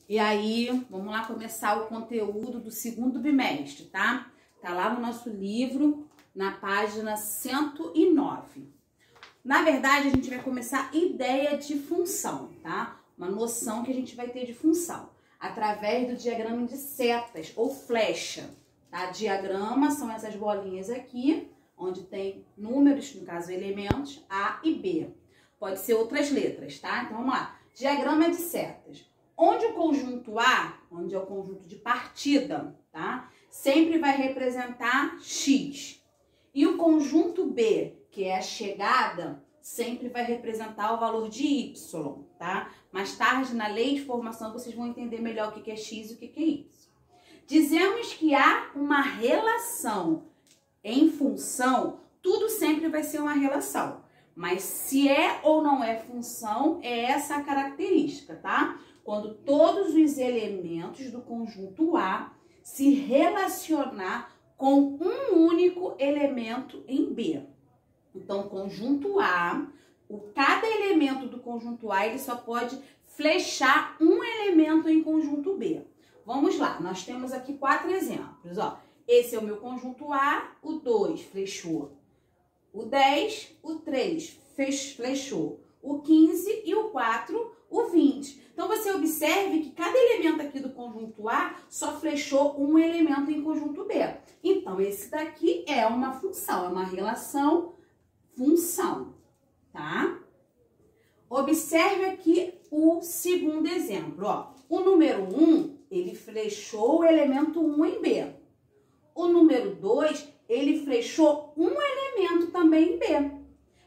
E aí, vamos lá começar o conteúdo do segundo bimestre, tá? Tá lá no nosso livro, na página 109. Na verdade, a gente vai começar ideia de função, tá? Uma noção que a gente vai ter de função, através do diagrama de setas ou flecha, tá? Diagrama são essas bolinhas aqui, onde tem números, no caso elementos, A e B. Pode ser outras letras, tá? Então, vamos lá. Diagrama de setas. Onde o conjunto A, onde é o conjunto de partida, tá? Sempre vai representar X. E o conjunto B, que é a chegada, sempre vai representar o valor de Y, tá? Mais tarde, na lei de formação, vocês vão entender melhor o que é X e o que é Y. Dizemos que há uma relação em função, tudo sempre vai ser uma relação. Mas se é ou não é função, é essa a característica, tá? Quando todos os elementos do conjunto A se relacionar com um único elemento em B. Então, conjunto A, cada elemento do conjunto A, ele só pode flechar um elemento em conjunto B. Vamos lá, nós temos aqui 4 exemplos, ó. Esse é o meu conjunto A, o 2 flechou. O 10, o 3 flechou. O 15 e o 4, o 20. Então, você observe que cada elemento aqui do conjunto A só flechou um elemento em conjunto B. Então, esse daqui é uma função, é uma relação função, tá? Observe aqui o segundo exemplo, ó. O número 1, ele flechou o elemento 1 em B. O número 2, ele flechou um elemento também em B.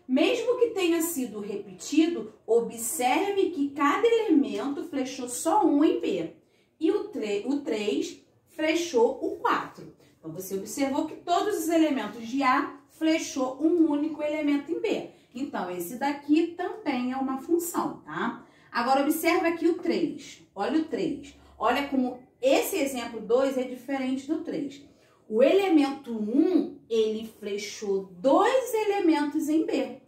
Mesmo que tenha sido repetido, observe que cada elemento flechou só um em B. E o 3 flechou o 4. Então, você observou que todos os elementos de A flechou um único elemento em B. Então, esse daqui também é uma função, tá? Agora, observe aqui o 3. Olha o 3. Olha como esse exemplo 2 é diferente do 3. O elemento 1, ele flechou 2 elementos em B.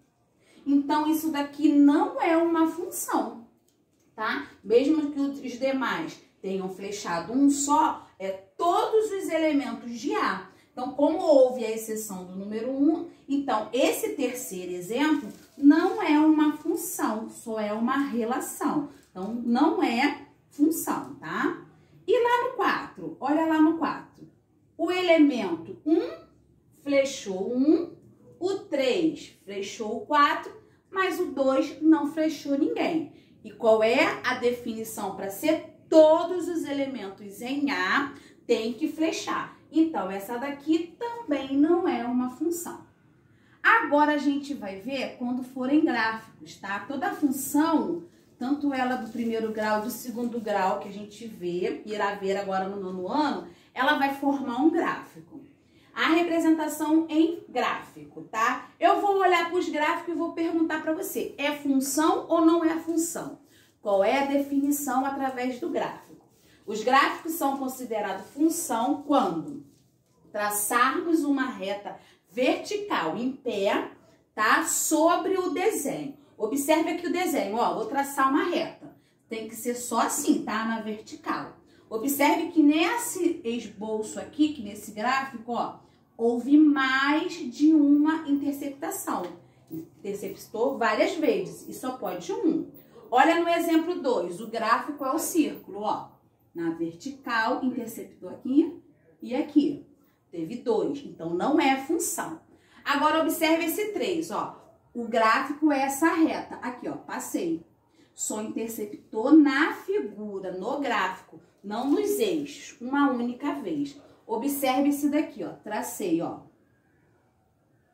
Então, isso daqui não é uma função, tá? Mesmo que os demais tenham flechado um só, é todos os elementos de A. Então, como houve a exceção do número 1, então, esse terceiro exemplo não é uma função, só é uma relação. Então, não é função, tá? E lá no 4, olha lá no 4. O elemento 1 flechou 1, o 3 flechou o 4, mas o 2 não flechou ninguém. E qual é a definição para ser? Todos os elementos em A tem que flechar. Então, essa daqui também não é uma função. Agora, a gente vai ver quando forem gráficos, tá? Toda função, tanto ela do primeiro grau, do segundo grau, que a gente irá ver agora no 9º ano, ela vai formar um gráfico. A representação em gráfico, tá? Eu vou olhar para os gráficos e vou perguntar para você, é função ou não é função? Qual é a definição através do gráfico? Os gráficos são considerados função quando traçarmos uma reta vertical em pé, tá? Sobre o desenho. Observe aqui o desenho, ó, vou traçar uma reta. Tem que ser só assim, tá? Na vertical. Observe que nesse esboço aqui, que nesse gráfico, ó, houve mais de uma interceptação. Interceptou várias vezes e só pode um. Olha no exemplo 2, o gráfico é o círculo, ó. Na vertical, interceptou aqui e aqui. Teve 2, então não é função. Agora, observe esse 3, ó. O gráfico é essa reta. Aqui, ó, passei. Só interceptou na figura, no gráfico, não nos eixos, uma única vez. Observe esse daqui, ó, tracei, ó.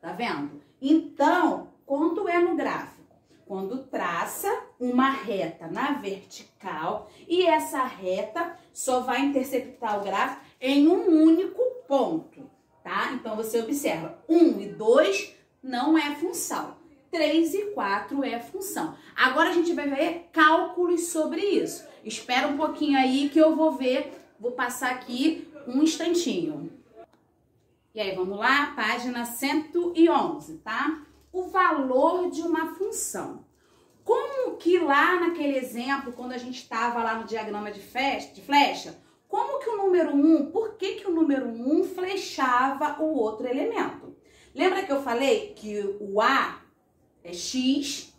Tá vendo? Então, quando é no gráfico? Quando traça uma reta na vertical e essa reta só vai interceptar o gráfico em um único ponto, tá? Então, você observa, 1 e 2 não é função. 3 e 4 é função. Agora a gente vai ver cálculos sobre isso. Espera um pouquinho aí que eu vou passar aqui um instantinho. E aí, vamos lá, página 111, tá? O valor de uma função. Como que lá naquele exemplo, quando a gente estava lá no diagrama de flecha, como que o número 1, por que que o número 1 flechava o outro elemento? Lembra que eu falei que o A é x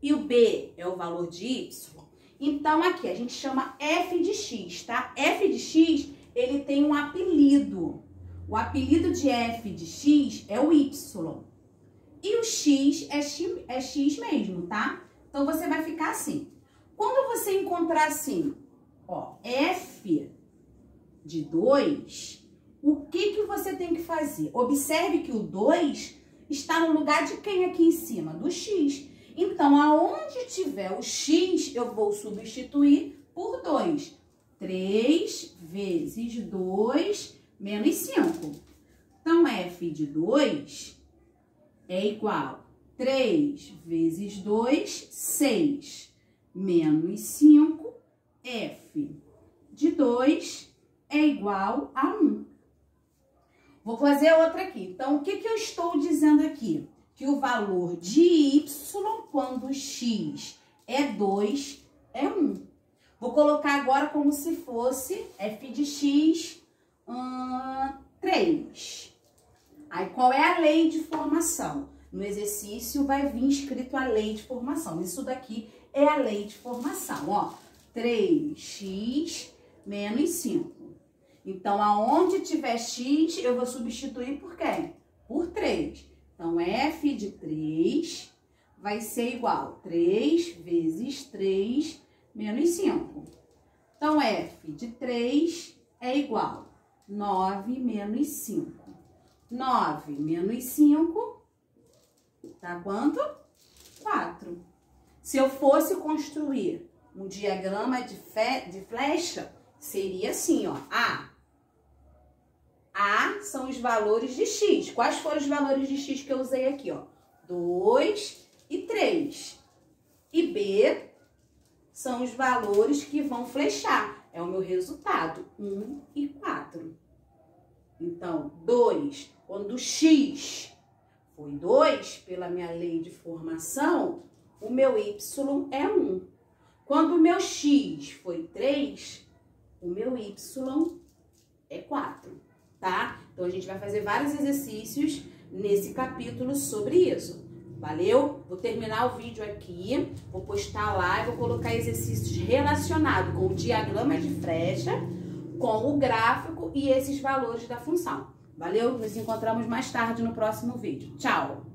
e o B é o valor de y? Então aqui a gente chama f de x, tá? F de x, ele tem um apelido. O apelido de f de x é o y. E o x é x mesmo, tá? Então, você vai ficar assim. Quando você encontrar assim, ó, f de 2, o que você tem que fazer? Observe que o 2 está no lugar de quem aqui em cima? Do x. Então, aonde tiver o x, eu vou substituir por 2. 3 vezes 2 menos 5. Então, f de 2 é igual a 3 vezes 2, 6, menos 5, f de 2 é igual a 1. Vou fazer outra aqui. Então, o que eu estou dizendo aqui? Que o valor de y, quando x é 2, é 1. Vou colocar agora como se fosse f de x 3. Aí, qual é a lei de formação? No exercício vai vir escrito a lei de formação. Isso daqui é a lei de formação, ó. 3x menos 5. Então, aonde tiver x, eu vou substituir por quem? Por 3. Então, f de 3 vai ser igual a 3 vezes 3 menos 5. Então, f de 3 é igual a 9 menos 5. 9 menos 5... Tá quanto? 4. Se eu fosse construir um diagrama de flecha, seria assim, ó. A são os valores de x. Quais foram os valores de x que eu usei aqui, ó? 2 e 3. E B são os valores que vão flechar. É o meu resultado, 1 e 4. Então, 2, quando x foi 2, pela minha lei de formação, o meu y é 1. Quando o meu x foi 3, o meu y é 4, tá? Então, a gente vai fazer vários exercícios nesse capítulo sobre isso. Valeu? Vou terminar o vídeo aqui, vou postar lá e vou colocar exercícios relacionados com o diagrama de flecha, com o gráfico e esses valores da função. Valeu? Nos encontramos mais tarde no próximo vídeo. Tchau!